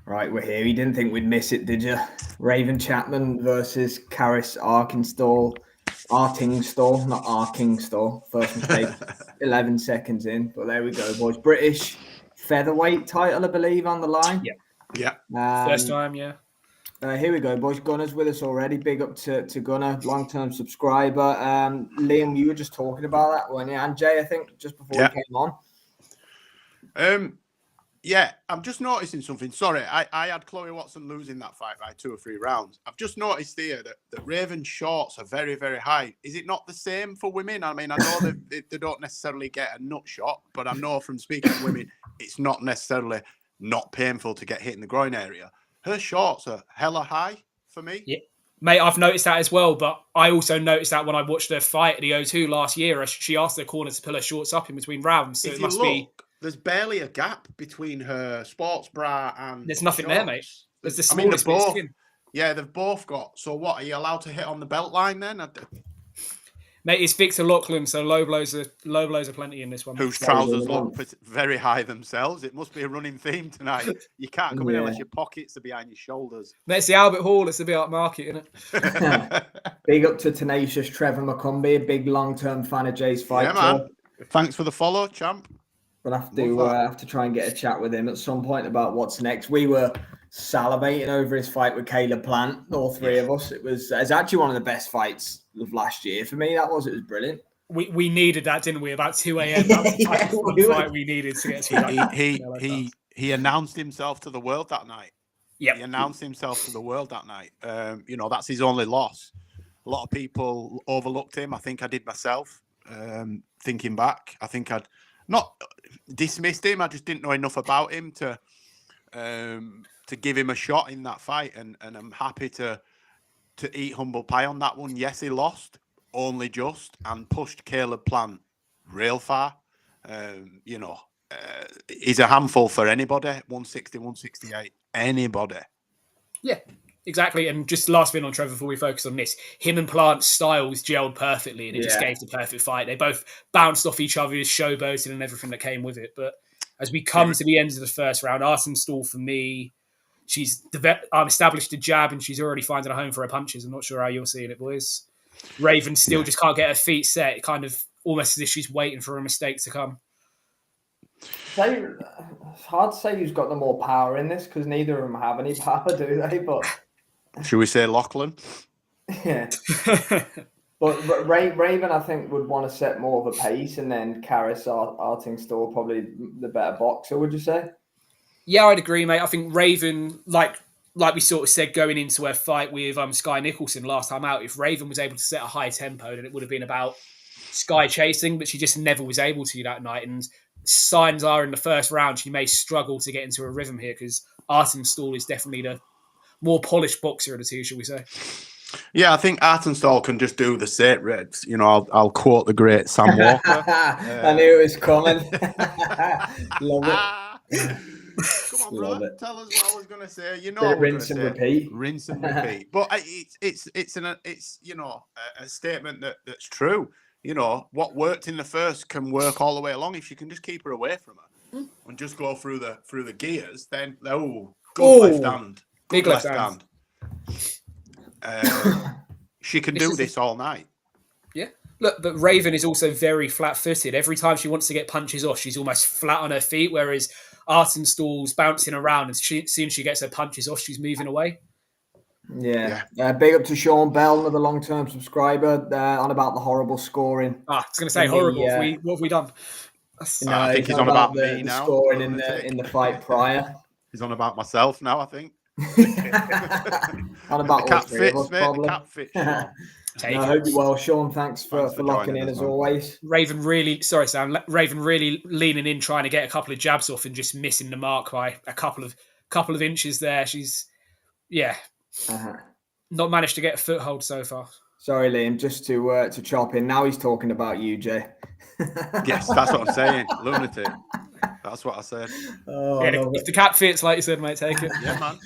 Right, we're here. You didn't think we'd miss it, did you? Raven Chapman versus Karriss Artingstall. Artingstall, not Artingstall. First mistake, 11 seconds in. But there we go, boys. British Featherweight title, I believe, on the line. Yeah. First time, yeah. Here we go, boys. Gunner's with us already. Big up to Gunner, long-term subscriber. Liam, you were just talking about that, weren't you? And Jay, I think, just before we came on. Yeah, I'm just noticing something. Sorry, I had Chloe Watson losing that fight by 2 or 3 rounds. I've just noticed here that Raven's shorts are very, very high. Is it not the same for women? I mean, I know they don't necessarily get a nut shot, but I know from speaking to women, it's not necessarily not painful to get hit in the groin area. Her shorts are hella high for me. Yeah. Mate, I've noticed that as well, but I also noticed that when I watched her fight at the O2 last year, she asked her corner to pull her shorts up in between rounds. So it must be... There's barely a gap between her sports bra and there's nothing shorts. There, mate. There's the smallest bit of skin. Yeah, they've both got. So what, are you allowed to hit on the belt line then? Mate, it's Victor Lachlan, so low blows are plenty in this one. Whose trousers look very high themselves. It must be a running theme tonight. You can't come in unless your pockets are behind your shoulders. Mate, it's the Albert Hall. It's the big market, isn't it? Big up to tenacious Trevor McCumbee, a big long-term fan of Jay's fight. Yeah, man. Thanks for the follow, champ. We'll have to try and get a chat with him at some point about what's next. We were salivating over his fight with Caleb Plant, all three of us. It's actually one of the best fights of last year for me. It was brilliant. We needed that, didn't we? About 2 a.m. That was the fight we needed to get to. He announced himself to the world that night. Yeah, he announced himself to the world that night. That's his only loss. A lot of people overlooked him. I think I did myself. Thinking back, I think I'd not dismissed him. I just didn't know enough about him to give him a shot in that fight, and I'm happy to eat humble pie on that one. Yes, he lost, only just, and pushed Caleb Plant real far. He's a handful for anybody. 160, 168, anybody. Yeah, exactly. And just last thing on Trevor before we focus on this, him and Plant's styles gelled perfectly, and it just gave the perfect fight. They both bounced off each other, showboating and everything that came with it. But as we come to the end of the first round, Artingstall, for me, she's established a jab, and she's already finding a home for her punches. I'm not sure how you're seeing it, boys. Raven still just can't get her feet set. It kind of almost as if she's waiting for a mistake to come. It's hard to say who's got the more power in this, because neither of them have any power, do they? But should we say Lachlan? Yeah. But Raven, I think, would want to set more of a pace, and then Karriss Artingstall probably the better boxer, would you say? Yeah, I'd agree, mate. I think Raven, like we sort of said going into her fight with Sky Nicholson last time out, if Raven was able to set a high tempo, then it would have been about Sky chasing, but she just never was able to that night. And signs are in the first round she may struggle to get into a rhythm here, because Artingstall is definitely the more polished boxer of the two, shall we say. Yeah, I think Artingstall can just do the set reps. I'll quote the great Sam Walker. I knew it was coming. Love it. Come on, bro. Tell us what I was going to say. Rinse and repeat. Rinse and repeat. But it's a statement that's true. What worked in the first can work all the way along if you can just keep her away from her and just go through the gears. Then left hand, big left hand. She can do this all night. Yeah. Look, but Raven is also very flat-footed. Every time she wants to get punches off, she's almost flat on her feet, whereas Artingstall's bouncing around, and as soon as she gets her punches off, she's moving away. Yeah. Big up to Sean Bell, another long-term subscriber, on about the horrible scoring. I was going to say horrible. What have we done? No, I think he's on about me now. Scoring in the fight prior. He's on about myself now, I think. On about cat fits, mate. The cat fits. I hope you're well, Sean. Thanks for locking in as always. Raven really leaning in, trying to get a couple of jabs off and just missing the mark by a couple of inches there. She's not managed to get a foothold so far. Sorry, Liam, just to chop in. Now he's talking about you, Jay. Yes, that's what I'm saying. Lunatic. That's what I said. If the cat fits, like you said, mate, take it. Yeah, man.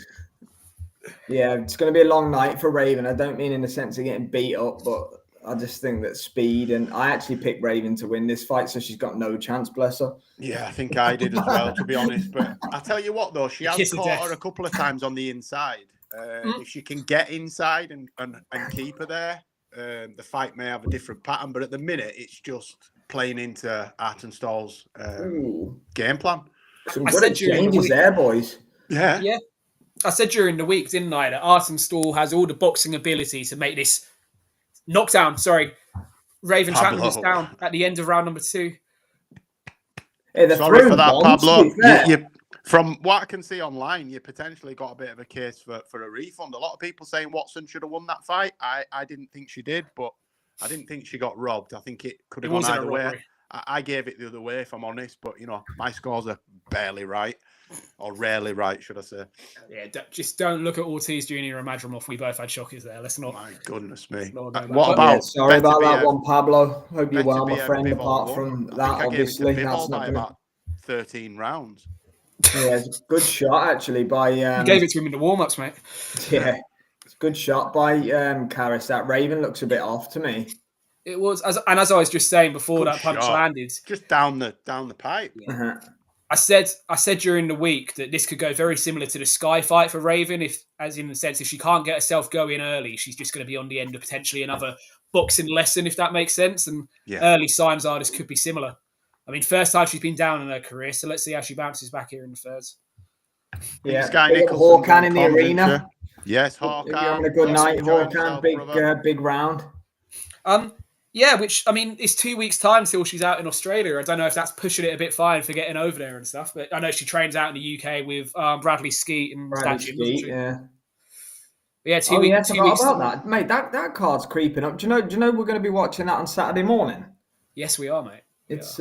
Yeah, it's going to be a long night for Raven. I don't mean in the sense of getting beat up, but I just think that speed, and I actually picked Raven to win this fight, so she's got no chance, bless her. Yeah, I think I did as well, to be honest. But I tell you what, though, she has caught her a couple of times on the inside. If she can get inside and keep her there, the fight may have a different pattern. But at the minute, it's just playing into Artingstall's game plan. Some good exchanges there, boys. Yeah. Yeah. I said during the week, didn't I, that Artingstall has all the boxing ability to make this knockdown. Sorry, Raven Chapman was down at the end of round number 2. Hey, sorry for that, Pablo. You, from what I can see online, you potentially got a bit of a case for a refund. A lot of people saying Watson should have won that fight. I didn't think she did, but I didn't think she got robbed. I think it could have gone either way. I gave it the other way, if I'm honest. But, my scores are barely right. Or rarely right, should I say. Yeah, just don't look at Ortiz Jr. and Madrimov. We both had shockers there. Let's not. My goodness me. What about... Yeah, sorry about that one, Pablo. Hope you're well, my friend. Apart from that, obviously, that's not about 13 rounds. Yeah, it's a good shot, actually, by... You gave it to him in the warm-ups, mate. Yeah, it's a good shot by Karriss. That Raven looks a bit off to me. It was, as I was just saying before good that punch landed. Just down the pipe. Yeah. I said during the week that this could go very similar to the Sky fight for Raven, if she can't get herself going early, she's just going to be on the end of potentially another boxing lesson, if that makes sense. And early signs are this could be similar. I mean, first time she's been down in her career, so let's see how she bounces back here in the thirds. Yeah, Hawkan in the arena. Yes, Hawkan. Having a good night, Hawkan. Big round. Yeah, which, I mean, it's 2 weeks' time till she's out in Australia. I don't know if that's pushing it a bit fine for getting over there and stuff, but I know she trains out in the UK with Bradley Skeet and Stanchion, doesn't she? Yeah. Yeah, 2 weeks. Yeah, about that. Mate, that card's creeping up. Do you know we're going to be watching that on Saturday morning? Yes, we are, mate. It's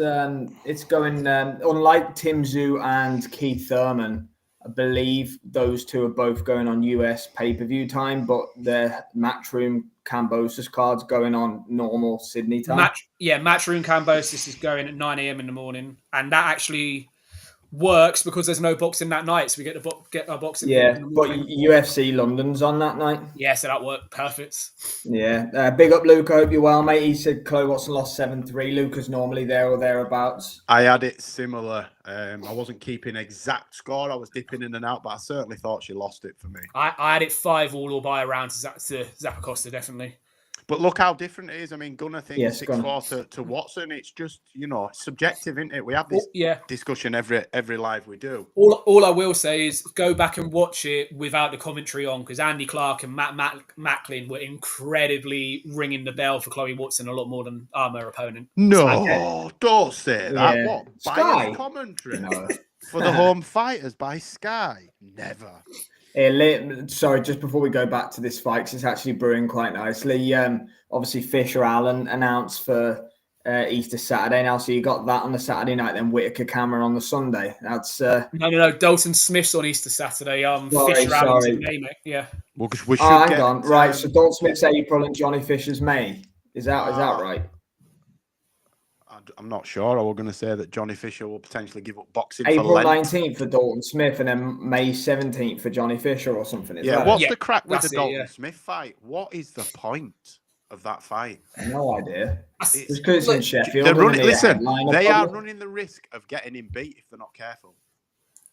going, unlike Tim Tszyu and Keith Thurman, I believe those two are both going on US pay-per-view time, but their Matchroom Cambosis card's going on normal Sydney time. Matchroom Cambosis is going at 9 a.m. in the morning, and that actually works because there's no boxing that night, so we get our boxing. Yeah, but UFC London's on that night. Yeah, so that worked perfect. Yeah, big up Luke. I hope you're well, mate. He said Chloe Watson lost 7-3. Luca's normally there or thereabouts. I had it similar. I wasn't keeping exact score. I was dipping in and out, but I certainly thought she lost it for me. I had it 5-all or by a round to Zappacosta, definitely. But look how different it is. I mean, Gunnar thinks 6-4 to Watson. It's just, subjective, isn't it? We have this discussion every live we do. All I will say is go back and watch it without the commentary on, because Andy Clark and Matt Macklin were incredibly ringing the bell for Chloe Watson a lot more than her opponent. No, don't say that. Yeah. What? Sky? By commentary? For the home fighters by Sky? Never. Sorry, just before we go back to this fight, 'cause it's actually brewing quite nicely. Obviously, Fisher Allen announced for Easter Saturday now, so you got that on the Saturday night, then Whitaker Cameron on the Sunday. That's no. Dalton Smith's on Easter Saturday. Fisher Allen's in May, mate. Yeah. Well, we should hang on. Right, so Dalton Smith's April and Johnny Fisher's May. Is that right? I'm not sure. I was going to say that Johnny Fisher will potentially give up boxing April for Lent. 19th for Dalton Smith and then May 17th for Johnny Fisher or something. What's the crack with the Dalton Smith fight? What is the point of that fight? No idea. It's because it's in Sheffield. They are running the risk of getting him beat if they're not careful.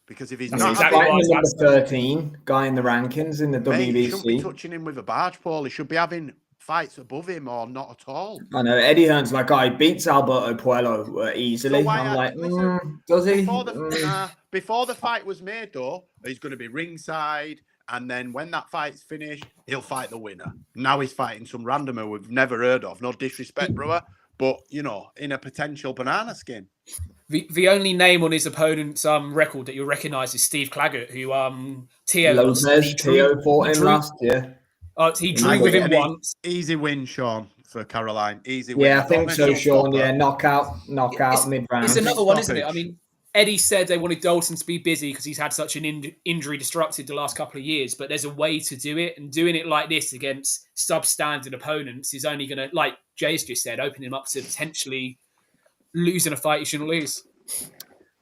Because if he's not fighting the number 13 guy in the rankings in the WBC, he shouldn't be touching him with a barge pole. He should be having fights above him or not at all. I know Eddie Hearn's like, he beats Alberto Puello easily. So I'm like, does he? Before the fight was made, though, he's going to be ringside, and then when that fight's finished, he'll fight the winner. Now he's fighting some randomer we've never heard of. No disrespect, brother, but in a potential banana skin. The only name on his opponent's record that you'll recognise is Steve Claggett, who Teo fought him last year. He drew with him once. Easy win, Sean, for Caroline. Easy win. Yeah, I think so, Sean. Yeah, knockout mid-round. It's another one, isn't it? I mean, Eddie said they wanted Dalton to be busy because he's had such an injury disrupted the last couple of years, but there's a way to do it, and doing it like this against substandard opponents is only going to, like Jay's just said, open him up to potentially losing a fight he shouldn't lose.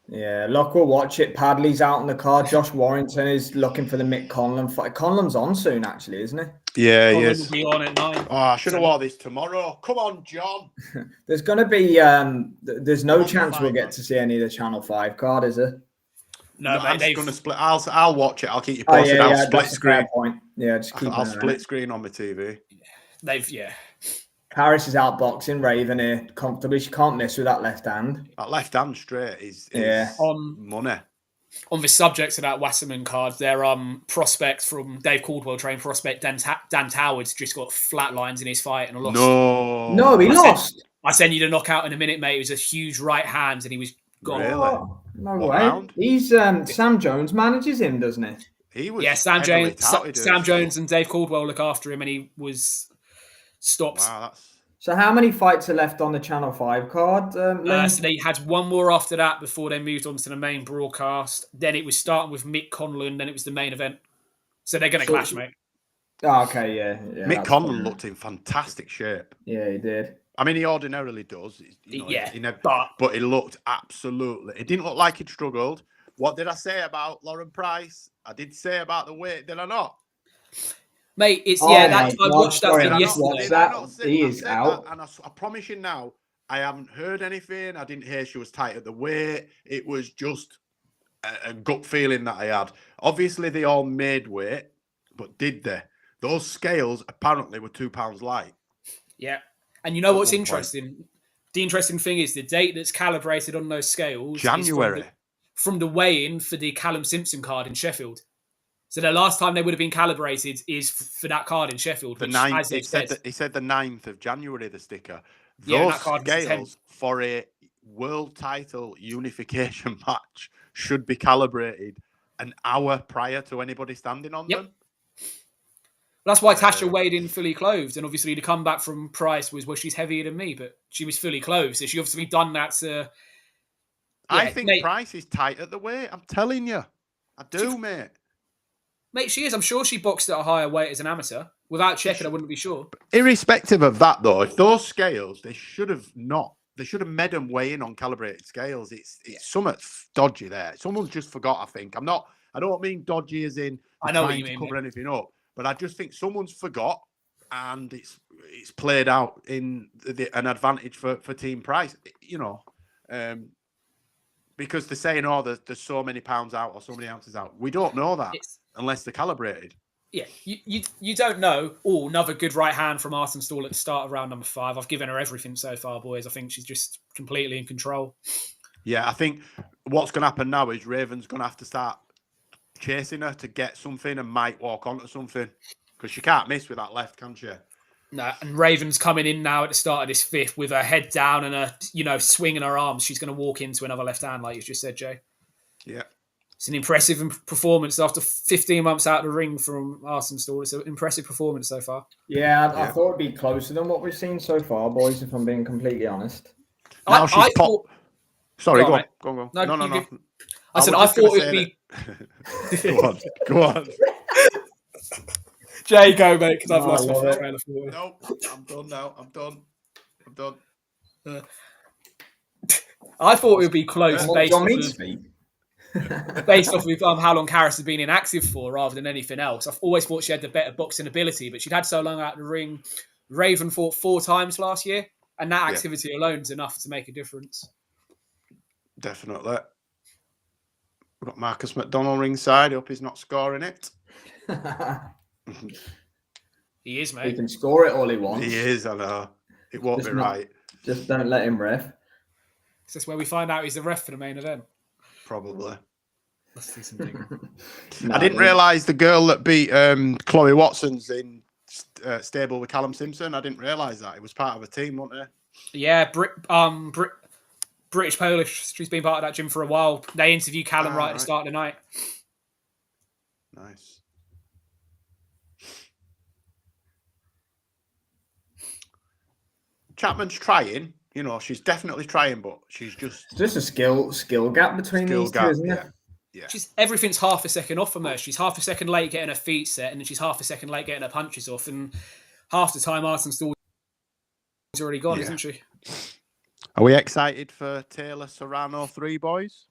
Yeah, look, we'll watch it. Padley's out on the card. Josh Warrington is looking for the Mick Conlon fight. Conlon's on soon, actually, isn't he? Yeah, Colin yes. will be on at 9. Oh, I should have wore this tomorrow. Come on, John. There's going to be there's no On the chance we'll fight, get man. to see any of the Channel 5 card, is there? No, mate, I'm just they've going to split. I'll watch it. I'll keep you Oh posted. yeah, I'll yeah, split that's a fair screen. point. Yeah, just keep I'll an eye on split it. screen on my TV. yeah. Karriss is outboxing Raven here comfortably. She can't miss with that left hand. That left hand straight is money. On the subject of that Wasserman card, their prospect from Dave Caldwell trained prospect Dan Towers just got flat lines in his fight and lost. No, he lost. I send you the knockout in a minute, mate. It was a huge right hand and he was gone. Really? Oh, no What way. round? He's Sam Jones manages him, doesn't he? He was Sam heavily touted Sam as- Jones and Dave Caldwell look after him and he was stopped. Wow, that's So how many fights are left on the Channel 5 card? Liam? So they had one more after that before they moved on to the main broadcast. Then it was starting with Mick Conlon, then it was the main event. So they're going to clash, mate. Oh, okay, yeah. Mick Conlon looked in fantastic shape. Yeah, he did. I mean, he ordinarily does. But he looked absolutely. It didn't look like he'd struggled. What did I say about Lauren Price? I did say about the weight, did I not? Mate, it's I watched that thing yesterday. He is out. And I promise you now, I haven't heard anything. I didn't hear she was tight at the weight. It was just a gut feeling that I had. Obviously, they all made weight, but did they? Those scales apparently were 2 pounds light. Yeah. And you know what's interesting? The interesting thing is the date that's calibrated on those scales January. is from the weigh-in for the Callum Simpson card in Sheffield. So the last time they would have been calibrated is for that card in Sheffield. The 9th. He said the 9th of January, the sticker. Those scales for a world title unification match should be calibrated an hour prior to anybody standing on them. That's why Tasha weighed in fully clothed. And obviously the comeback from Price was, well, she's heavier than me, but she was fully clothed. So she obviously done that to... I think Price is tight at the weight. I'm telling you. I do, mate. Mate, she is. I'm sure she boxed at a higher weight as an amateur. Without checking, I wouldn't be sure. Irrespective of that, though, if those scales, they should have made them weigh in on calibrated scales. It's something dodgy there. Someone's just forgot, I think. I don't mean dodgy as in I know what you to mean, cover anything up, but I just think someone's forgot and it's played out in an advantage for Team Price, because they're saying, there's so many pounds out or so many ounces out. We don't know that unless they're calibrated. Yeah, you don't know. Oh, another good right hand from Artingstall at the start of round number 5. I've given her everything so far, boys. I think she's just completely in control. Yeah, I think what's going to happen now is Raven's going to have to start chasing her to get something and might walk onto something because she can't miss with that left, can she? No, and Raven's coming in now at the start of this 5th with her head down and her, swinging her arms. She's going to walk into another left hand, like you just said, Jay. Yeah. It's an impressive performance after 15 months out of the ring from Artingstall. It's an impressive performance so far. Yeah, I thought it'd be closer than what we've seen so far, boys, if I'm being completely honest. Now she's popped. Sorry, go on. Go on. No. I said I thought it'd be... Go on. Jay, go, mate, because I've lost my train of thought. Nope, I'm done now. I'm done. I thought it would be close based off of how long Karriss has been inactive for rather than anything else. I've always thought she had the better boxing ability, but she'd had so long out of the ring. Raven fought 4 times last year, and that activity alone is enough to make a difference. Definitely. We've got Marcus McDonald ringside. I hope he's not scoring it. He is, mate. He can score it all he wants. He is, I know. It won't be right. Just don't let him ref. Is this where we find out he's the ref for the main event? Probably. Let's do some digging. I didn't realise the girl that beat Chloe Watson's in stable with Callum Simpson. I didn't realise that. It was part of a team, wasn't it? Yeah, British Polish. She's been part of that gym for a while. They interviewed Callum right at the start of the night. Nice. Chapman's trying. She's definitely trying, but she's just... It's just a skill gap between these two, isn't it? Yeah. Everything's half a second off from her. She's half a second late getting her feet set, and then she's half a second late getting her punches off. And half the time, Artingstall's already gone, isn't she? Are we excited for Taylor Serrano 3, boys?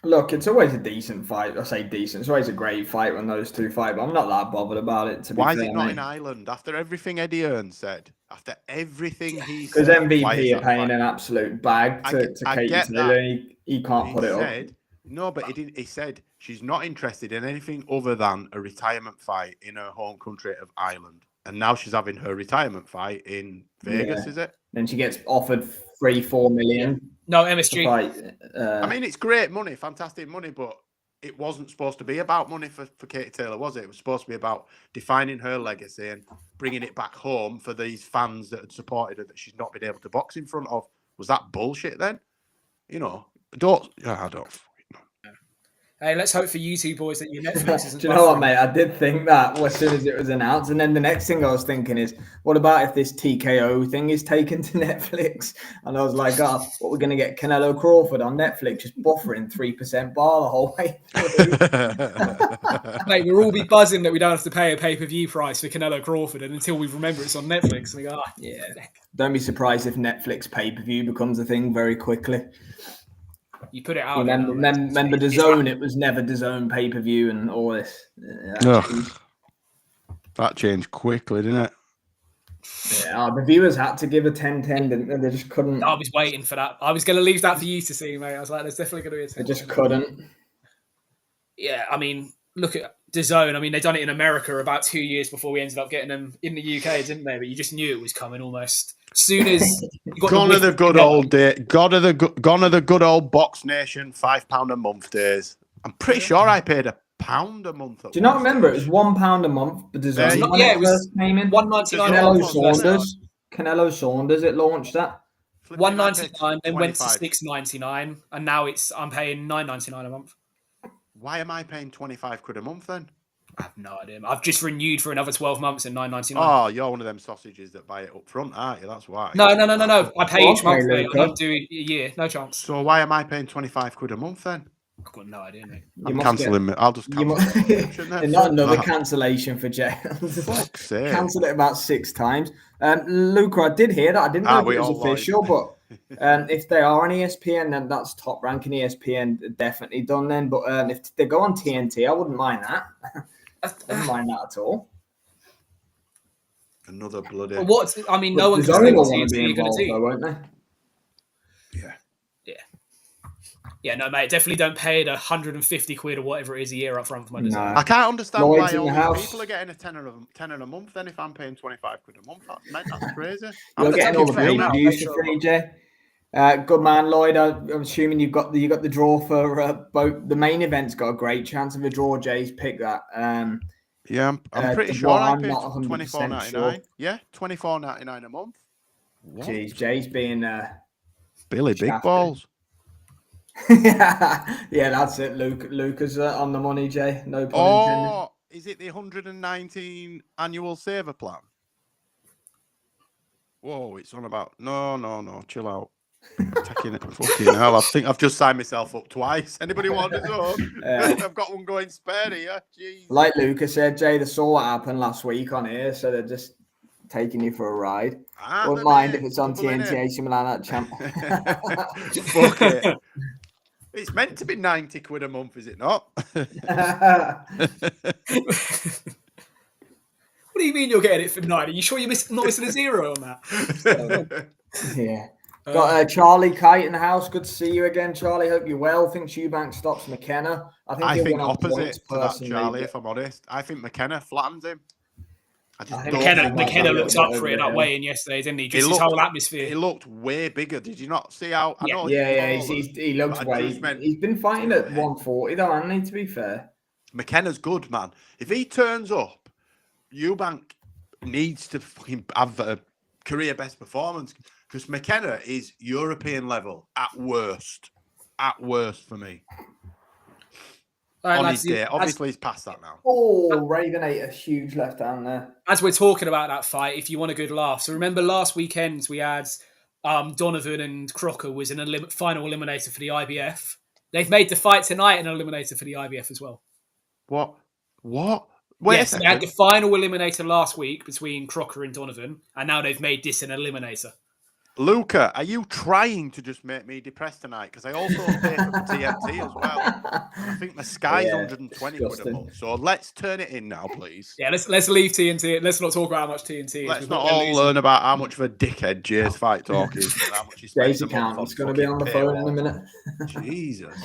Look, it's always a decent fight. I say decent. It's always a great fight when those two fight, but I'm not that bothered about it, to be Why fair, is it not mate. in Ireland? After everything Eddie Hearn said, after everything he Because said, why is MVP are that paying fight? an absolute bag to I Katie get Taylor. that. He can't put it up. No, but he didn't. He said she's not interested in anything other than a retirement fight in her home country of Ireland. And now she's having her retirement fight in Vegas, is it? Then she gets offered 3-4 million. No, to MSG. fight. I mean, it's great money, fantastic money, but it wasn't supposed to be about money for Katie Taylor, was it? It was supposed to be about defining her legacy and bringing it back home for these fans that had supported her that she's not been able to box in front of. Was that bullshit then? I don't. Hey, let's hope for you two boys that your Netflix isn't. Do you know what, mate? I did think that as soon as it was announced, and then the next thing I was thinking is, what about if this TKO thing is taken to Netflix? And I was like, what we're going to get Canelo Crawford on Netflix, just buffering 3% bar the whole way through. Mate, we'll all be buzzing that we don't have to pay a pay-per-view price for Canelo Crawford, and until we remember it's on Netflix, and we go, yeah. Don't be surprised if Netflix pay-per-view becomes a thing very quickly. You put it out. Remember the zone? It was never the zone pay-per-view and all this. That changed quickly, didn't it? Yeah, the viewers had to give a 10-10, didn't they? They just couldn't. I was waiting for that. I was going to leave that for you to see, mate. I was like, there's definitely going to be a 10. They just couldn't. Yeah, I mean, look at DAZN. I mean, they done it in America about 2 years before we ended up getting them in the UK, didn't they? But you just knew it was coming almost. As soon as you got gone are the good old day. Gone are the good old Box Nation £5 a month days. I'm pretty sure I paid £1 a month. Do you not remember? It was £1 a month. But it was $1.99. Canelo Saunders. It launched at $1.99, then went to $6.99, and now I'm paying $9.99 a month. Why am I paying £25 a month then? I have no idea. I've just renewed for another 12 months at $9.99. Oh, you're one of them sausages that buy it up front, aren't you? That's why. No. I pay each month, mate. I don't do it a year. No chance. So why am I paying £25 a month then? I've got no idea, mate. I'm cancelling it. I'll just cancel it. Not another cancellation for Jay. Fuck's sake. Cancelled it about 6 times. Luca, I did hear that. I didn't know if it was official, but if they are on ESPN, then that's top ranking ESPN definitely done then. But if they go on TNT, I wouldn't mind that. I wouldn't mind that at all. Another bloody. No one can say what TNT are going to do, won't they? Yeah, no, mate. Definitely don't pay the £150 or whatever it is a year up front for my design. I can't understand Lloyd's why all these people are getting a tenner a month. Then if I'm paying £25 a month, that's crazy. You're getting all the pay-per-views for free, Jay. Good man, Lloyd. I'm assuming you got the draw for both. The main event's got a great chance of a draw. Jay's picked that. Yeah, I'm pretty sure I paid $24.99. Sure. Yeah, $24.99 a month. What? Jeez, Jay's being Billy Big Balls. Yeah, that's it. Luca's on the money, Jay. No pun intended. Is it the 119 annual saver plan? Whoa, it's on about. No. Chill out. Taking it. Fucking hell. I think I've just signed myself up twice. Anybody want his own? I've got one going spare here. Jeez. Like Luca said, Jay, they saw what happened last week on here, so they're just taking you for a ride. Wouldn't mind if it's on TNT, AC Milan at Champ. Fuck it. It's meant to be £90 a month, is it not? What do you mean you're getting it for 90? Are you sure you're not missing a zero on that? Yeah. Got Charlie Kite in the house. Good to see you again, Charlie. Hope you're well. Think Eubank stops McKenna. I think opposite to that, Charlie, if I'm honest. I think McKenna flattens him. McKenna looked up for it that way in yesterday, didn't he? Just his whole atmosphere. He looked way bigger. Did you not see how? He looks way. He's been fighting at 140 though, hasn't he? To be fair, McKenna's good, man. If he turns up, Eubank needs to fucking have a career best performance because McKenna is European level at worst for me. On his day. Obviously, he's past that now. Oh, Raven ate a huge left hand there. As we're talking about that fight, if you want a good laugh. So remember last weekend we had Donovan and Crocker was an final eliminator for the IBF. They've made the fight tonight an eliminator for the IBF as well. What? Yes, they had the final eliminator last week between Crocker and Donovan, and now they've made this an eliminator. Luca, are you trying to just make me depressed tonight? Because I also pay for TNT as well. And I think the Sky's 120 quid a month. So let's turn it in now, please. Yeah, let's leave TNT. Let's not talk about how much TNT is. Let's not all learn about how much of a dickhead Jay's Fight Talk is and how much he spends Jay's a month on. accountant's going to be on the phone in a minute. Jesus.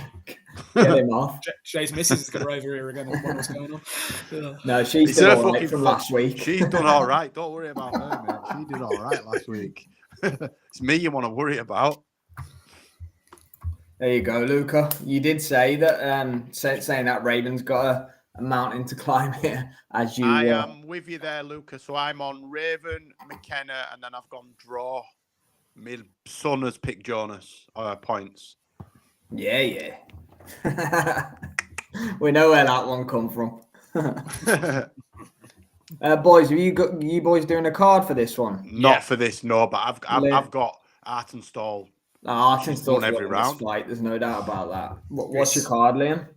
Get him off. Jay's missus is going to over here again and what's going on. Yeah. No, she's done all right from last week. She's done all right. Don't worry about her, man. She did all right last week. It's me you want to worry about. There you go, Luca. You did say that, saying that Raven's got a mountain to climb here. As you, I am with you there, Luca. So I'm on Raven, McKenna, and then I've gone draw. My son has picked Jonas points. Yeah. We know where that one come from. Boys, have you boys doing a card for this one? Not for this, no. But I've got Artingstall. Artingstall's every round. Fight. There's no doubt about that. What's your card, Liam?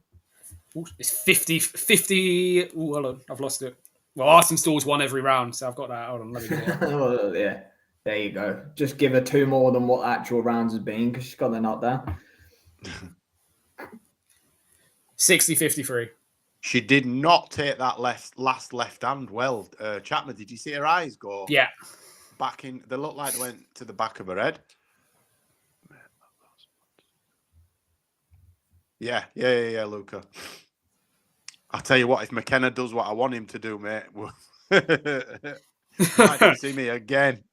It's 50. Oh, hold on, I've lost it. Well, Artingstall's won every round, so I've got that. Hold on, let me get it. Well, yeah, there you go. Just give her 2 more than what actual rounds have been because she's got the knockdown. 60-53. She did not take that last left hand well. Chapman, did you see her eyes go? Yeah. Back in. They looked like they went to the back of her head. Yeah, Luca. I'll tell you what, if McKenna does what I want him to do, mate, might see me again.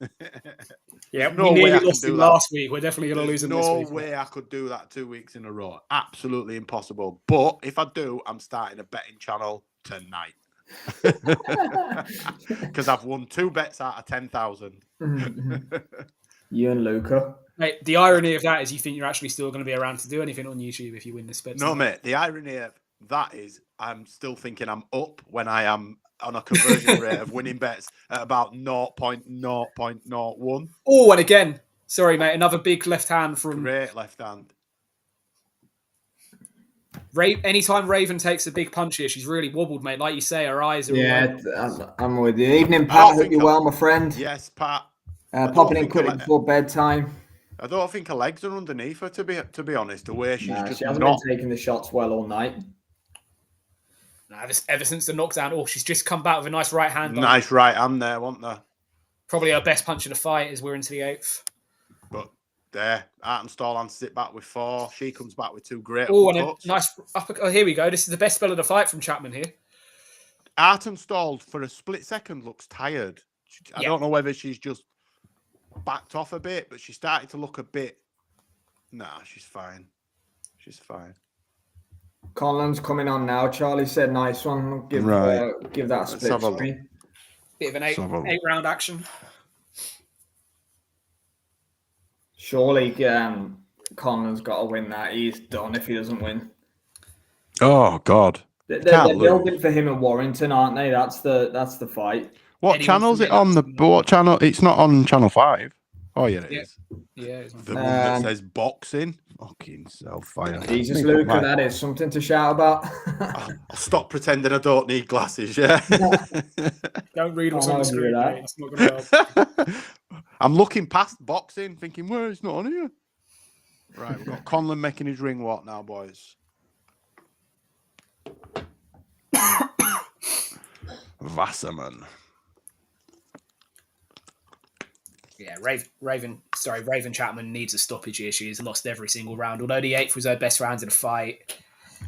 Yeah, we nearly lost him last week. We're definitely going to lose him this week. No way I could do that 2 weeks in a row. Absolutely impossible. But if I do, I'm starting a betting channel tonight. Because I've won 2 bets out of 10,000. You and Luca. Mate, the irony of that is you think you're actually still going to be around to do anything on YouTube if you win this bet. No, mate. The irony of that is I'm still thinking I'm up when I am on a conversion rate of winning bets at about 0.0.01. Oh, and again, sorry, mate, another big left hand from... Great left hand. Anytime Raven takes a big punch here, she's really wobbled, mate. Like you say, her eyes are... Yeah, I'm with you. Evening, Pat. Hope you're well, my friend. Yes, Pat. Popping in quickly before bedtime. I don't think her legs are underneath her, to be honest. The way she hasn't been taking the shots well all night. Ever since the knockdown, she's just come back with a nice right hand. Nice right hand there, wasn't there? Probably her best punch of the fight as we're into the 8th. But there, Artingstall answers it back with 4. She comes back with 2 great and a nice uppercut. Oh, here we go. This is the best spell of the fight from Chapman here. Artingstall, for a split second, looks tired. I don't know whether she's just backed off a bit, but she started to look a bit... Nah, she's fine. She's fine. Conlon's coming on now. Charlie said, "Nice one." Give that split screen. Bit of an 8-round action. Surely, Conlon's got to win that. He's done if he doesn't win. Oh God! They're building for him and Warrington, aren't they? That's the fight. What channel is it on? What channel? It's not on Channel 5. Oh yeah, it is. Yeah, it's the one that says boxing. Fucking self-fire. Jesus, Luca, that is something to shout about. I'll stop pretending I don't need glasses, yeah? Don't read what's on the screen, mate. It's not going to help. I'm looking past boxing, thinking, well, it's not on here. Right, we've got Conlon making his ring walk now, boys. Wasserman. Yeah, Raven Chapman needs a stoppage here. She has lost every single round. Although the 8th was her best round of the fight,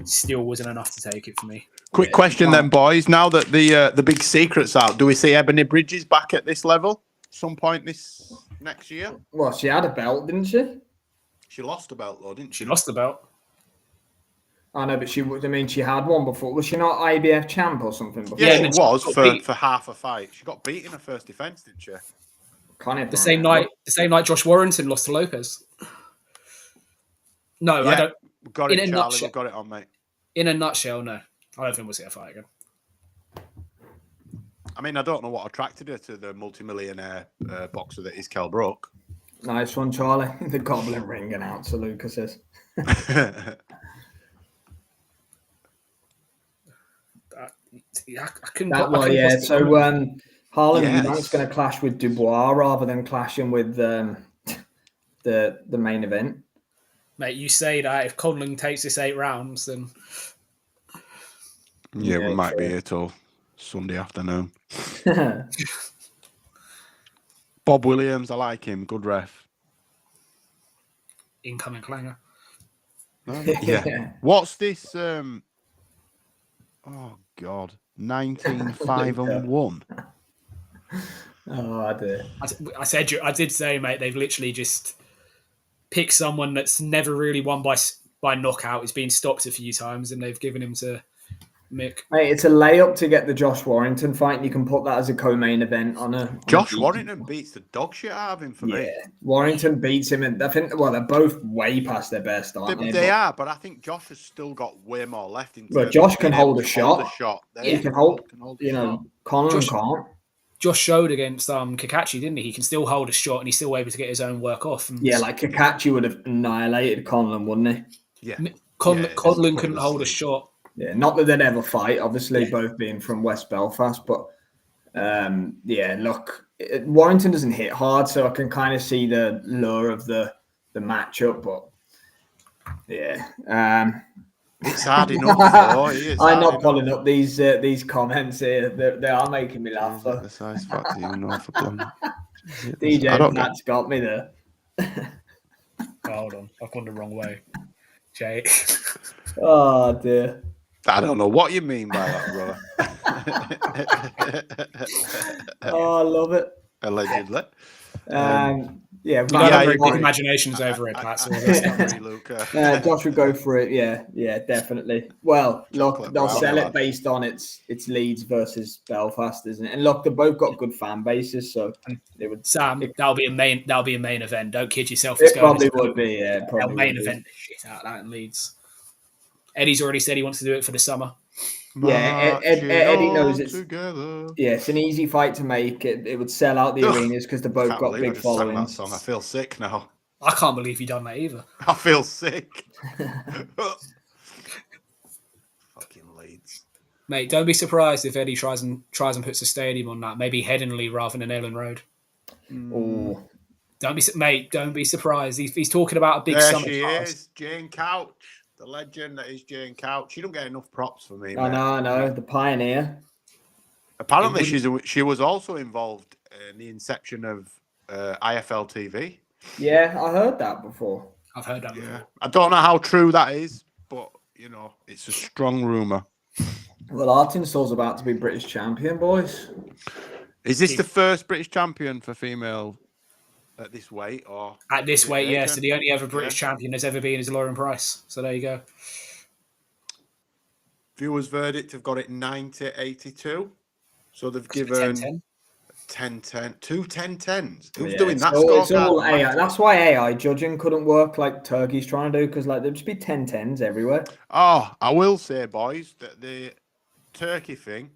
still wasn't enough to take it for me. Quick question then, boys. Now that the big secret's out, do we see Ebony Bridges back at this level some point this next year? Well, she had a belt, didn't she? She lost a belt, though, didn't she? She lost the belt. I know, but she had one before. Was she not IBF champ or something before? Yeah, she was for half a fight. She got beat in her first defense, didn't she? The same night Josh Warrington lost to Lopez. No, I don't. We've got it, Charlie. We've got it on, mate. In a nutshell, no. I don't think we'll see a fight again. I mean, I don't know what attracted her to the multimillionaire boxer that is Kell Brook. Nice one, Charlie. The Goblin ring announcer, Lucas says. I couldn't. So Harlan Eubank's going to clash with Dubois rather than clashing with the main event. Mate, you say that if Conlon takes this 8 rounds, then Yeah, we might be here till Sunday afternoon. Bob Williams, I like him. Good ref. incoming clanger. Yeah. What's this? Oh God, 19-5-1. Oh, I do. I did say, mate, they've literally just picked someone that's never really won by knockout. He's been stopped a few times, and they've given him to Mick. Mate, it's a layup to get the Josh Warrington fight, and you can put that as a co-main event on a. Josh Warrington beats the dog shit out of him for me. Yeah, Warrington beats him, and I think they're both way past their best, aren't they? They are, but I think Josh has still got way more left. Well, Josh can hold a shot. He can hold. Conlon can't. Josh showed against Kakachi, didn't he? He can still hold a shot, and he's still able to get his own work off. And like Kakachi would have annihilated Conlon, wouldn't he? Yeah. Conlon couldn't hold a shot. Yeah, not that they'd ever fight, obviously, both being from West Belfast, but look, Warrington doesn't hit hard, so I can kind of see the lure of the matchup, but it's hard enough. I'm not pulling up these comments here. They are making me laugh. The size factor, DJ, that's got me there. Hold on, I've gone the wrong way. Jay. Oh dear. I don't know what you mean by that, brother. Oh, I love it. Allegedly. You don't have very big imaginations over it, Pat. Josh would go for it. Yeah, definitely. Well, look, they'll sell it based on its Leeds versus Belfast, isn't it? And look, they've both got good fan bases, so they would. Sam, that'll be a main event. Don't kid yourself. It probably would be. Yeah, they'll main event the shit out of that in Leeds. Eddie's already said he wants to do it for the summer. Yeah, Eddie knows it's it's an easy fight to make. It would sell out the arenas because they've both got big followings. I feel sick now. I can't believe you done that either. I feel sick. Fucking Leeds, mate. Don't be surprised if Eddie tries and puts a stadium on that. Maybe Headingley rather than Ellen Road. Oh, don't be surprised. He's talking about a big summer. She is Jane Couch. The legend that is Jane Couch. She don't get enough props for me. I know. The pioneer. Apparently, she was also involved in the inception of IFL TV. Yeah, I heard that before. I've heard that before. I don't know how true that is, but, it's a strong rumour. Well, Artingstall's about to be British champion, boys. Is this the first British champion for female at this weight? Or at this weight, yeah. So the only other British champion there's ever been is Lauren Price. So there you go. Viewers' verdict have got it 90-82. So they've given 10-10. 2 10-10s. Who's doing that score? It's all AI. That's why AI judging couldn't work like Turkey's trying to do, because there'd just be 10-10s everywhere. Oh, I will say, boys, that the Turkey thing,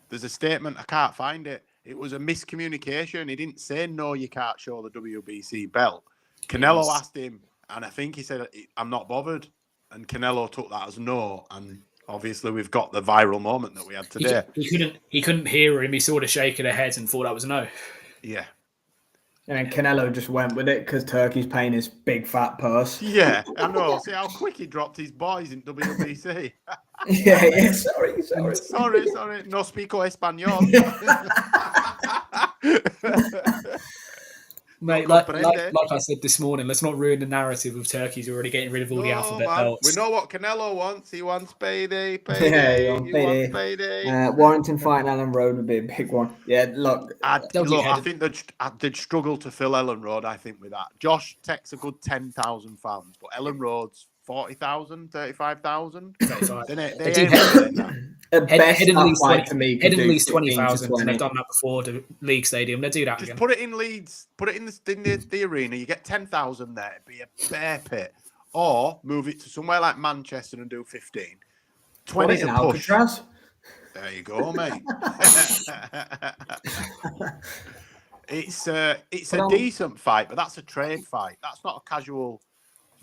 there's a statement, I can't find it. It was a miscommunication. He didn't say, no, you can't show the WBC belt. Canelo asked him, and I think he said, I'm not bothered. And Canelo took that as no. And obviously, we've got the viral moment that we had today. He couldn't hear him. He sort of shaking his head and thought that was a no. Yeah. And then Canelo just went with it because Turkey's paying his big fat purse. Yeah, I know. See how quick he dropped his boys in WBC. yeah. Sorry. No speako español. Mate, like I said this morning, let's not ruin the narrative of Turkey's already getting rid of all the alphabet belts. We know what Canelo wants. He wants payday. He wants payday. Warrington fighting Ellen Road would be a big one. Yeah, look. I think they'd struggle to fill Ellen Road, I think, with that. Josh takes a good 10,000 fans, but Ellen Road's 40,000, 35,000. Headingley's 20,000, and they've done that before the League Stadium. They do that Just again. put it in Leeds, put it in the arena. You get 10,000 there. It'd be a bear pit. Or move it to somewhere like Manchester and do 15. 20 is a push. Alcatraz? There you go, mate. It's a decent fight, but that's a trade fight. That's not a casual.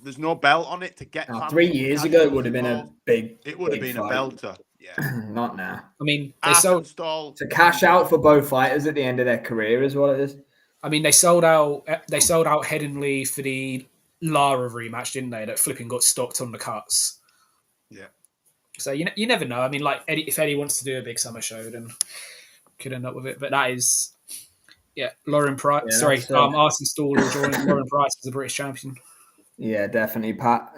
There's no belt on it to get. 3 years ago, it would have been a big. It would have been a belter. Yeah. Not now. I mean, to cash out for both fighters at the end of their career is what it is. I mean, they sold out Headingley for the Lara rematch, didn't they? That flipping got stocked on the cuts. Yeah. So you never know. I mean, like if Eddie wants to do a big summer show, then could end up with it. But that is, Lauren Price. Yeah, sorry, that's, Artingstall will join Lauren Price as the British champion. Yeah, definitely, Pat.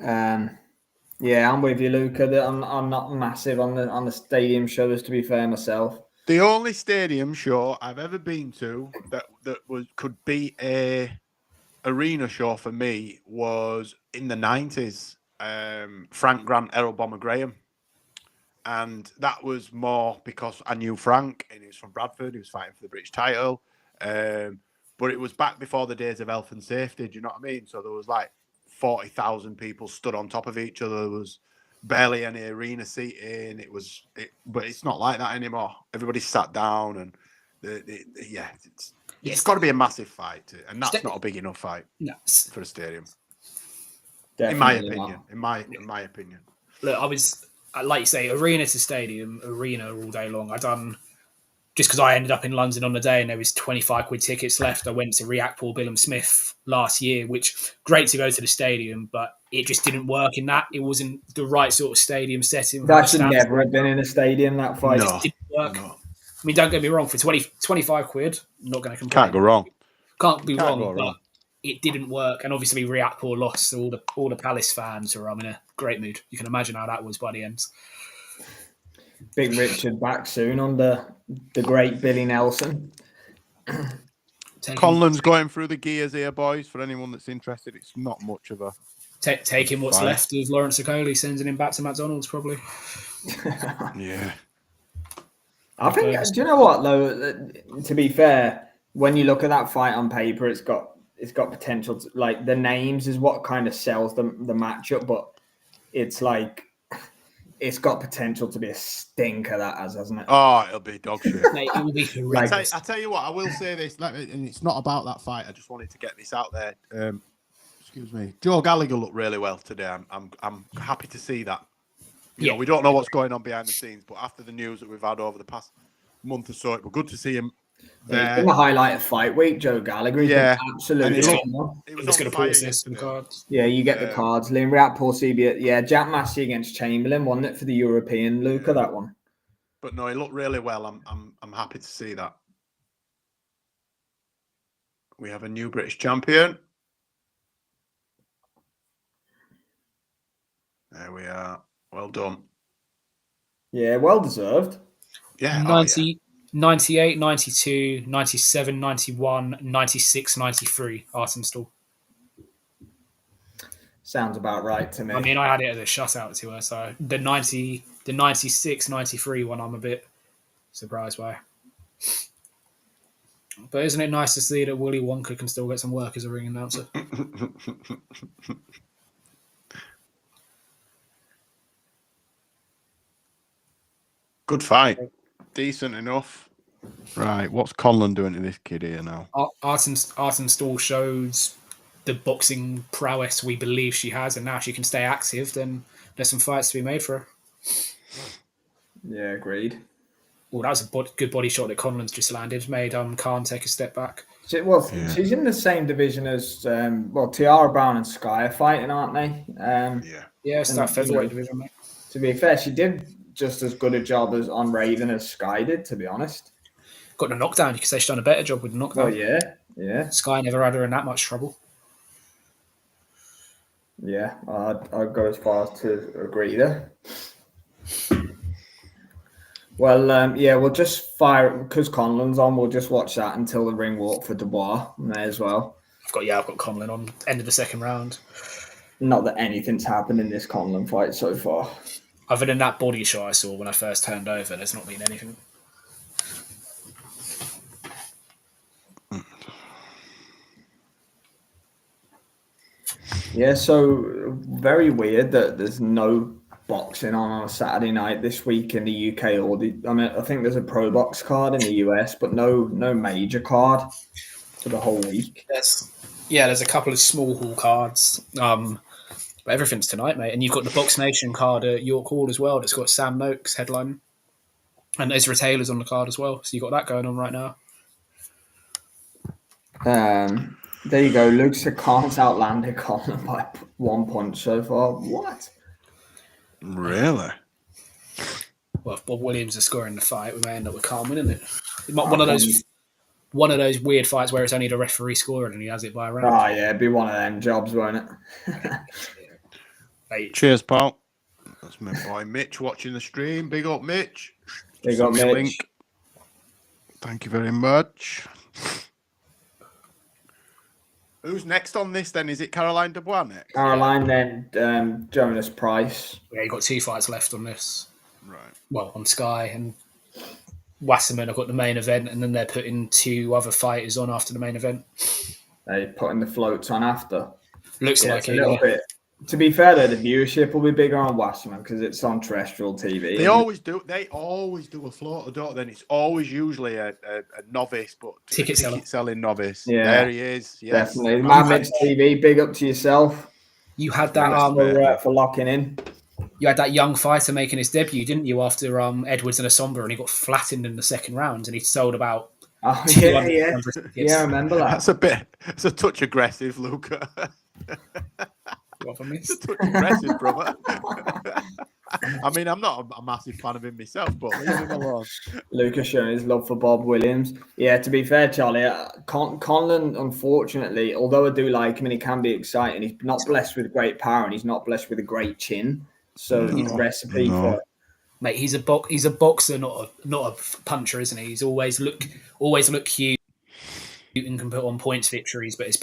Yeah, I'm with you, Luca. I'm not massive on the stadium shows, to be fair myself. The only stadium show I've ever been to that could be a arena show for me was in the 90s. Frank Grant, Errol Bomber Graham. And that was more because I knew Frank and he was from Bradford. He was fighting for the British title. But it was back before the days of health and safety. Do you know what I mean? So there was like 40,000 people stood on top of each other. There was barely any arena seating. But it's not like that anymore. Everybody sat down and it's got to be a massive fight, and that's not a big enough fight for a stadium. Definitely in my opinion. Look, I was, like you say, arena to stadium, arena all day long. I done, just because I ended up in London on the day and there was 25 quid tickets left. I went to React Paul Billum Smith last year, which great to go to the stadium, but it just didn't work in that. It wasn't the right sort of stadium setting. That should never have been in a stadium, that fight. It just didn't work. No. I mean, don't get me wrong, for 25 quid, I'm not going to complain. Can't go wrong. Can't be wrong, but it didn't work. And obviously React Paul lost, so all the Palace fans were in a great mood. You can imagine how that was by the end. Big Richard back soon under the great Billy Nelson. Conlon's going through the gears here, boys. For anyone that's interested, it's not much of a... Taking what's left of Lawrence Okoli, sending him back to McDonald's, probably. Yeah. I think, do you know what, though? To be fair, when you look at that fight on paper, it's got potential. Like, the names is what kind of sells the matchup, but it's like... It's got potential to be a stinker, that has, hasn't it? Oh, it'll be dog shit. Mate, it will be horrendous. I tell you what, I will say this, and it's not about that fight. I just wanted to get this out there. Excuse me. Joe Gallagher looked really well today. I'm happy to see that. You know, we don't know what's going on behind the scenes, but after the news that we've had over the past month or so, it was good to see him there. He's been the highlight of fight week, Joe Gallagher. He's been absolutely. He was going to put some cards. Yeah, you get the cards. Liam React, Paul CB. Yeah, Jack Massey against Chamberlain, wasn't it, for the European Luca, that one? But no, he looked really well. I'm happy to see that. We have a new British champion. There we are. Well done. Yeah, well deserved. Yeah. 98, 92, 97, 91, 96, 93, Artingstall. Sounds about right to me. I mean, I had it as a shutout to her, so the 96, 93 one I'm a bit surprised by. But isn't it nice to see that Willy Wonka can still get some work as a ring announcer? Good fight. Decent enough. Right, what's Conlon doing to this kid here now? Artingstall shows the boxing prowess we believe she has, and now she can stay active, then there's some fights to be made for her. Yeah, agreed. Well, that was a good body shot that Conlon's just landed. Made Khan take a step back. She's in the same division as Tiara Brown and Sky are fighting, aren't they? Yeah, it's that featherweight division, mate. To be fair, she did just as good a job as on Raven as Sky did, to be honest. Got the knockdown. You could say she's done a better job with the knockdown. Oh, yeah. Sky never had her in that much trouble. Yeah, I'd go as far as to agree there. Well, we'll just fire, because Conlon's on, we'll just watch that until the ring walk for Dubois. May as well. I've got Conlon on end of the second round. Not that anything's happened in this Conlon fight so far. Other than that body shot I saw when I first turned over, there's not been anything. Yeah, so very weird that there's no boxing on a Saturday night this week in the UK. I think there's a pro box card in the US, but no major card for the whole week. There's a couple of small hall cards. But everything's tonight, mate. And you've got the Box Nation card at York Hall as well. That's got Sam Noakes headline. And Ezra Taylor's on the card as well. So you've got that going on right now. There you go. Luke Sakan's outlanded Conor by 1 punch so far. What? Really? Well, if Bob Williams is scoring the fight, we may end up with Khan winning it. One of those weird fights where it's only the referee scoring and he has it by a round. Oh, yeah, it'd be one of them jobs, won't it? Cheers, pal. That's my boy Mitch watching the stream. Big up, Mitch. Big up, Mitch. Link. Thank you very much. Who's next on this then? Is it Caroline Dubois next? Caroline, then Jonas Price. Yeah, you got 2 fights left on this. Right. Well, on Sky, and Wasserman have got the main event, and then they're putting 2 other fighters on after the main event. They're putting the floats on after. Looks like a little bit. To be fair, though, the viewership will be bigger on Wasserman because it's on terrestrial TV. They always do. They always do a floater, don't they? Then it's always usually a novice, but ticket selling novice. Yeah, there he is. Yes. Definitely. Madmix TV, big up to yourself. You had that for locking in. You had that young fighter making his debut, didn't you? After Edwards and Asomba, and he got flattened in the second round, and he sold about. Oh, yeah, I remember that. It's a touch aggressive, Luca. What have I missed? It's a touch aggressive, brother. I mean, I'm not a massive fan of him myself, but leave him alone. Lucas showing his love for Bob Williams. Yeah, to be fair, Charlie, Conlon, unfortunately, although I do like him and he can be exciting, he's not blessed with great power and he's not blessed with a great chin. So his recipe for... Mate, he's a boxer, not a puncher, isn't he? He's always look cute and can put on points victories, but his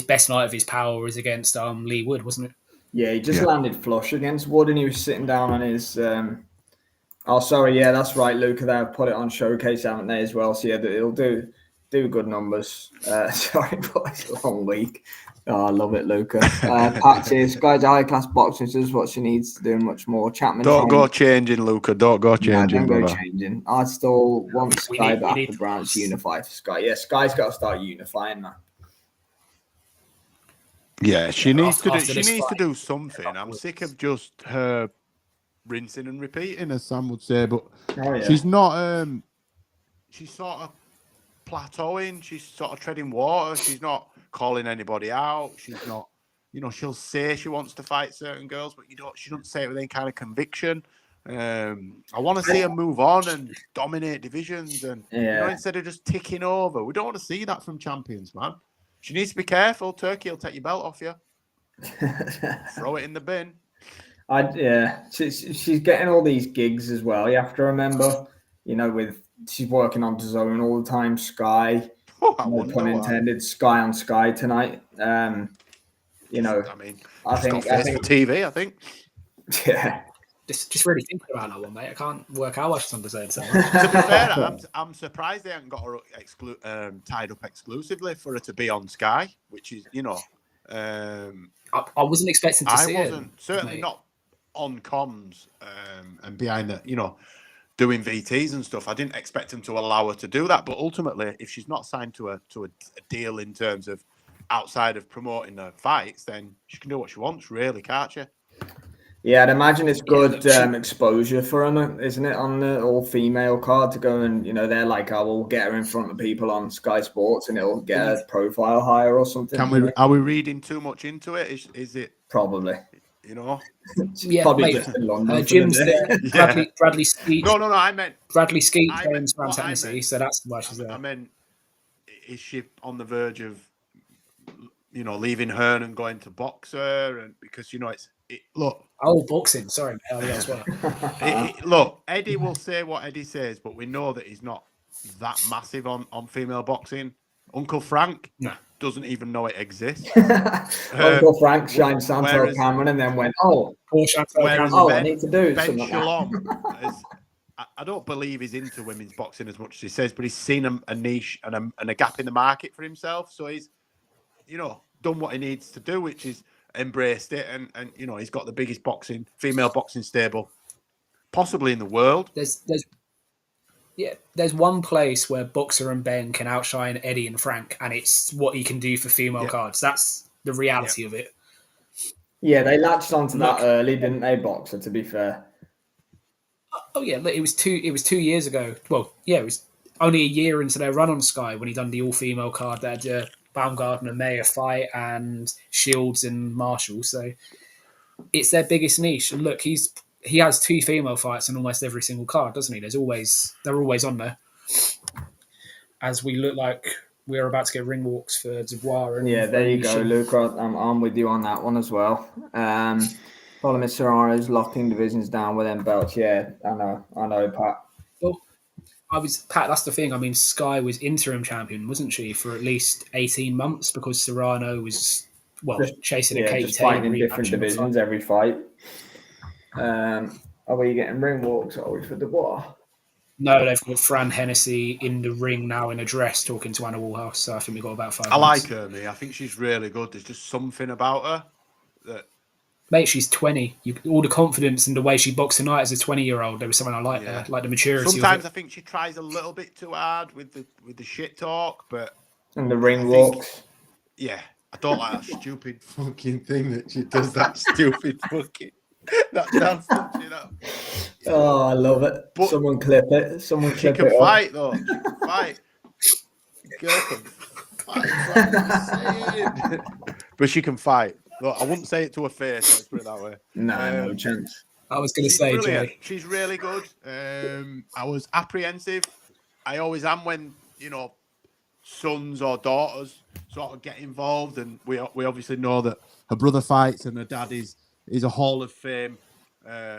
best night of his power was against Lee Wood, wasn't it? Yeah, he just landed flush against Wood and he was sitting down on his... Oh, sorry, yeah, that's right, Luca. They've put it on Showcase, haven't they, as well? So, yeah, it'll do good numbers. Sorry, but it's a long week. Oh, I love it, Luca. Pat says, Sky's a high-class boxer, so this is what she needs to do much more. Chapman. Don't go changing, Luca. Don't go changing, don't go changing. I still want Sky back to branch unify for Sky. Yeah, Sky's got to start unifying that. Yeah, she needs to do something. I'm sick of just her rinsing and repeating, as Sam would say, but she's not she's sort of plateauing, she's sort of treading water, she's not calling anybody out, she's not, she'll say she wants to fight certain girls, but she doesn't say it with any kind of conviction. I want to see her move on and dominate divisions and instead of just ticking over. We don't want to see that from champions, man. She needs to be careful. Turkey will take your belt off you. Throw it in the bin. She's getting all these gigs as well. You have to remember, she's working on DAZN all the time. Sky, no pun intended. Sky on Sky tonight. I think for TV. I think. Yeah. Just really thinking about that one, mate. I can't work out what's on DAZN. To be fair, I'm surprised they haven't got her tied up exclusively for her to be on Sky, which is, I wasn't expecting to see it. I wasn't, certainly not on comms and behind the, doing VTs and stuff. I didn't expect them to allow her to do that. But ultimately, if she's not signed to a deal in terms of outside of promoting her fights, then she can do what she wants, really, can't she? Yeah, I'd imagine it's good exposure for her, isn't it, on the all-female card to go and, they're like, we'll get her in front of people on Sky Sports and it'll get her profile higher or something. Are we reading too much into it? Is it? Probably. Probably just in London. Jim's there. Bradley Skeet. No, I meant... Bradley Skeet owns Ram Tennessee, so that's why she's there. I meant, is she on the verge of, leaving Hearn and going to boxer? And because, look... Oh, boxing. Sorry. As well. Look, Eddie will say what Eddie says, but we know that he's not that massive on female boxing. Uncle Frank doesn't even know it exists. Uncle Frank shined Santo Cameron and then went, I need to do something like that. I don't believe he's into women's boxing as much as he says, but he's seen a niche and a gap in the market for himself. So he's, done what he needs to do, which is embraced it, and he's got the biggest female boxing stable possibly in the world. There's one place where Boxer and Ben can outshine Eddie and Frank, and it's what he can do for female cards. That's the reality of it. Yeah, they latched onto that early, didn't they, Boxer, to be fair? Oh yeah, it was 2 years ago. Well, yeah, it was only a year into their run on Sky when he done the all-female card. They had Baumgartner, Mayer fight, and Shields and Marshall. So it's their biggest niche. And look, he has 2 female fights on almost every single card, doesn't he? They're always on there. As we look like we're about to get ring walks for Dubois. And yeah, there you go, Luke. I'm with you on that one as well. Following Serrano's locking divisions down with them belts. Yeah, I know, Pat. Well, Pat. That's the thing. I mean, Sky was interim champion, wasn't she, for at least 18 months because Serrano was chasing a Kate just Taylor fighting in different divisions every fight. Are we getting ring walks? Or are we for Dubois? No, they've got Fran Hennessy in the ring now in a dress talking to Anna Woolhouse. So I think we've got about 5 minutes. I like her, me. I think she's really good. There's just something about her that... Mate, she's 20. All the confidence and the way she boxed tonight as a 20-year-old, there was something I like her, like the maturity. Sometimes I think she tries a little bit too hard with the shit talk, but... And the ring walks. Yeah, I don't like that stupid fucking thing that she does, that stupid fucking... That dance, you know. Oh, I love it. But someone clip it. She can fight, though. She can fight. Girl can fight. But she can fight. Look, I wouldn't say it to her face. Let's put it that way. No chance. I was going to say, Jay. She's really good. I was apprehensive. I always am when, sons or daughters sort of get involved, and we obviously know that her brother fights and her dad is a Hall of Fame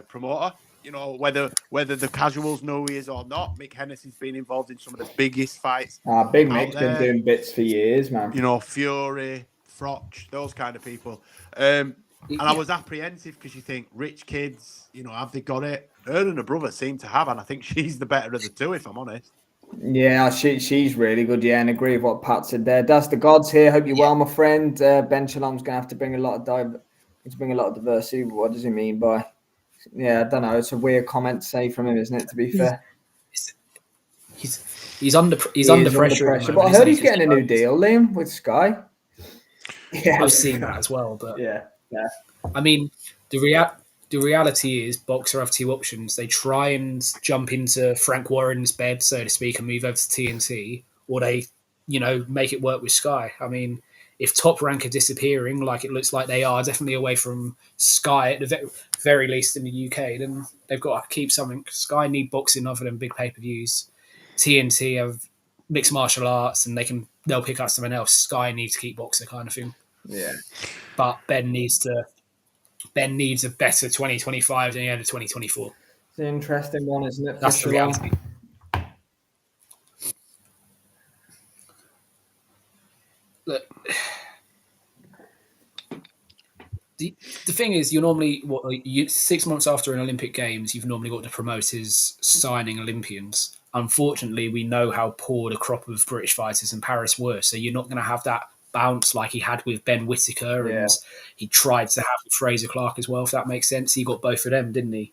promoter. Whether the casuals know who he is or not. Mick Hennessy's been involved in some of the biggest fights. Big Mick's been doing bits for years, man. Fury, Froch, those kind of people. And I was apprehensive because you think rich kids, have they got it? Her and her brother seem to have, and I think she's the better of the two, if I'm honest. Yeah, she's really good. Yeah, and agree with what Pat said there. That's the gods here. Hope you're well, my friend. Ben Shalom's going to have to bring a lot of diversity. What does he mean by? Yeah, I don't know. It's a weird comment to say from him, isn't it? To be fair, he's under pressure. But I heard he's getting a new deal, Liam, with Sky. Yeah, I've seen that as well. But yeah. I mean, the reality is, boxers have 2 options. They try and jump into Frank Warren's bed, so to speak, and move over to TNT, or they, make it work with Sky. I mean, if Top Rank are disappearing, like it looks like they are, definitely away from Sky at the very least in the UK, then they've got to keep something. Sky need boxing other than big pay-per-views. TNT have mixed martial arts, and they'll pick up something else. Sky needs to keep boxing, kind of thing. Yeah. But Ben needs a better 2025 than he had in 2024. It's an interesting one, isn't it? That's the reality. Look, the thing is, you're normally 6 months after an Olympic Games, you've normally got the promoters signing Olympians. Unfortunately, we know how poor the crop of British fighters in Paris were, so you're not going to have that bounce like he had with Ben Whittaker, and he tried to have with Fraser Clark as well, if that makes sense. He got both of them, didn't he?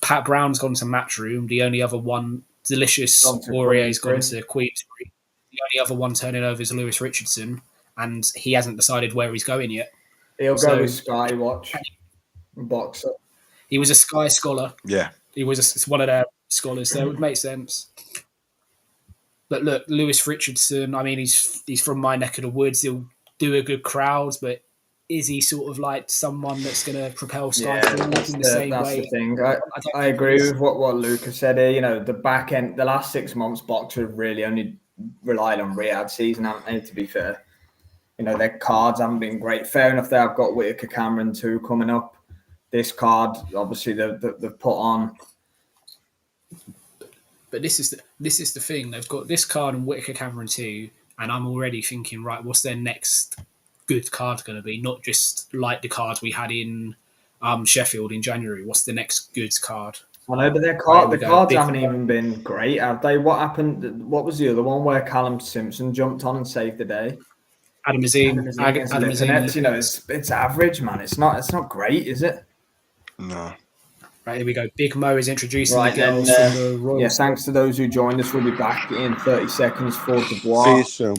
Pat Brown's gone to Matchroom. The only other one, Delicious Warrior's gone to Queensbury. The only other one turning over is Lewis Richardson, and he hasn't decided where he's going yet. He'll go with Sky Watch boxer. He was a Sky scholar. Yeah. He was one of their scholars, so it would make sense. But look, Lewis Richardson, I mean, he's from my neck of the woods. He'll do a good crowd, but is he sort of like someone that's going to propel Sky forward in the same way? That's the thing. I agree with what Lucas said here. The back end, the last 6 months, boxers really only relied on rehab season, haven't they, to be fair? Their cards haven't been great. Fair enough, they've got Whittaker Cameron 2 coming up. This card, obviously, they've put on. But this is the thing. They've got this card and Whittaker Cameron 2, and I'm already thinking, right, what's their next good card going to be? Not just like the cards we had in Sheffield in January. What's the next good card? I know, but the cards haven't even been great, have they? What happened? What was the other one where Callum Simpson jumped on and saved the day? Adam Azim. It's average, man. It's not great, is it? No. Right, here we go. Big Mo is introducing the girls from the Royal. Yeah, thanks to those who joined us. We'll be back in 30 seconds for Dubois. See you soon.